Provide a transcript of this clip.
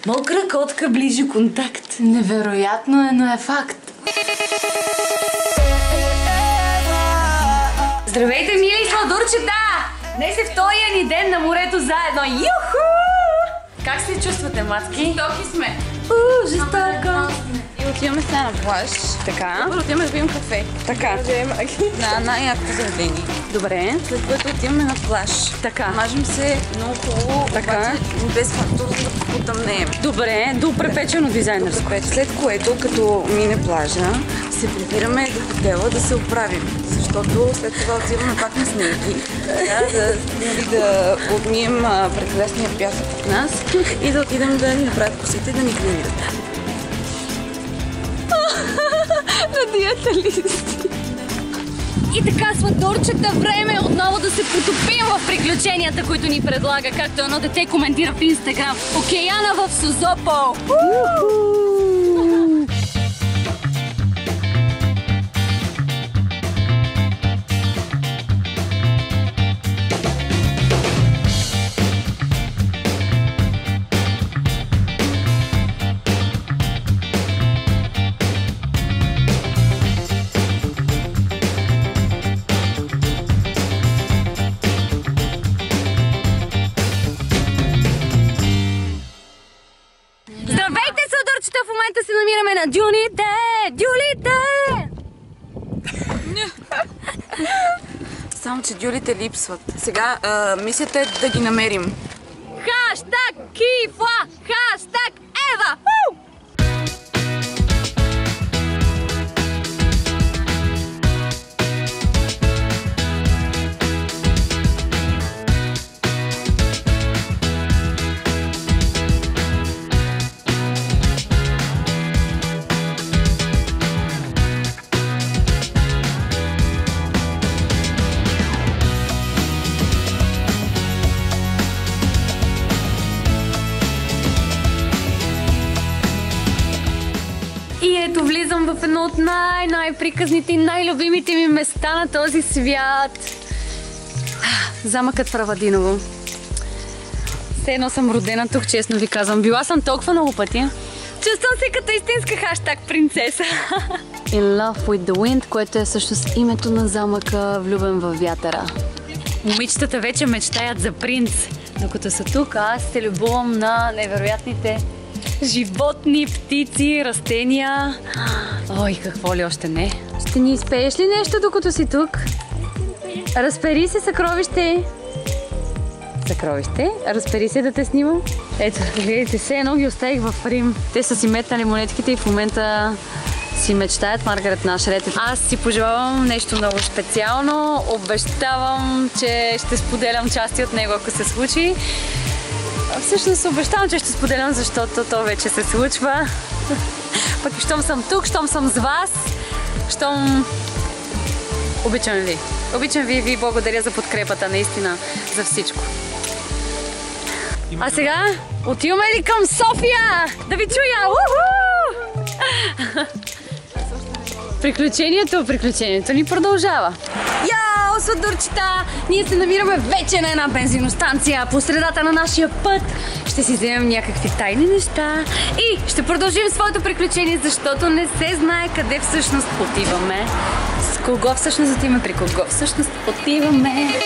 Мокра котка, ближи контакт. Невероятно е, но е факт. Здравейте, мили сладурчета! Днес е втория ни ден на морето заедно. Юху! Как се чувствате, матки? Жестоки сме. Жестоко. И отиваме сега на плаж. Така. Добре, отиваме да пием кафе. Така. Да, най-якото заведение. Добре. След което отиваме на плаж. Така. Мажем се много хубаво, обаче без фактор да потъмнеем. Добре, до препечено дизайнерско. След което, като мине плажа, се прибираме до хотела да се оправим. Защото след това отиваме пак на снеги. Да отмием прекрасния пясък от нас и да отидем да ни направят косите и да ни гримират. На диета ли сте? И така, сладурчета, време е отново да се потопим в приключенията, които ни предлага, както едно дете коментира в Инстаграм. Океана в Созопол! Здравейте, сладурчета! В момента се намираме на дюните! Дюлите! Само, че дюлите липсват. Сега мисията е да ги намерим. Хаштаг Кифла! Хаштаг Ева! И ето влизам в едно от най-приказните и най-любимите ми места на този свят. Замъкът в Равадиново. Все едно съм родена тук, честно ви казвам. Била съм толкова много пъти. Чувствам се като истинска хаштаг принцеса. In love with the wind, което е всъщност името на замъка, влюбен във вятъра. Момичетата вече мечтаят за принц. Докато са тук, аз се любовам на невероятните животни, птици, растения. Ой, какво ли още не. Ще ни изпееш ли нещо, докато си тук? Разпери се, съкровище. Съкровище? Разпери се да те снимам. Ето, гледайте, все едно ги оставих в Рим. Те са си метнали монетките и в момента си мечтаят Маргарет Нашрет. Аз си пожелавам нещо много специално. Обещавам, че ще споделям части от него, ако се случи. Всъщност обещавам, че ще споделям, защото то вече се случва. Пък и щом съм тук, щом съм с вас, щом... Обичам ви. Обичам ви и ви благодаря за подкрепата, наистина, за всичко. А сега отиваме ли към София? Да ви чуя! Приключението ни продължава. Яо, сладурчета! Ние се намираме вече на една бензиностанция по средата на нашия път. Ще си вземем някакви тайни неща и ще продължим своето приключение, защото не се знае къде всъщност отиваме. С кого всъщност отиваме, при кого всъщност отиваме.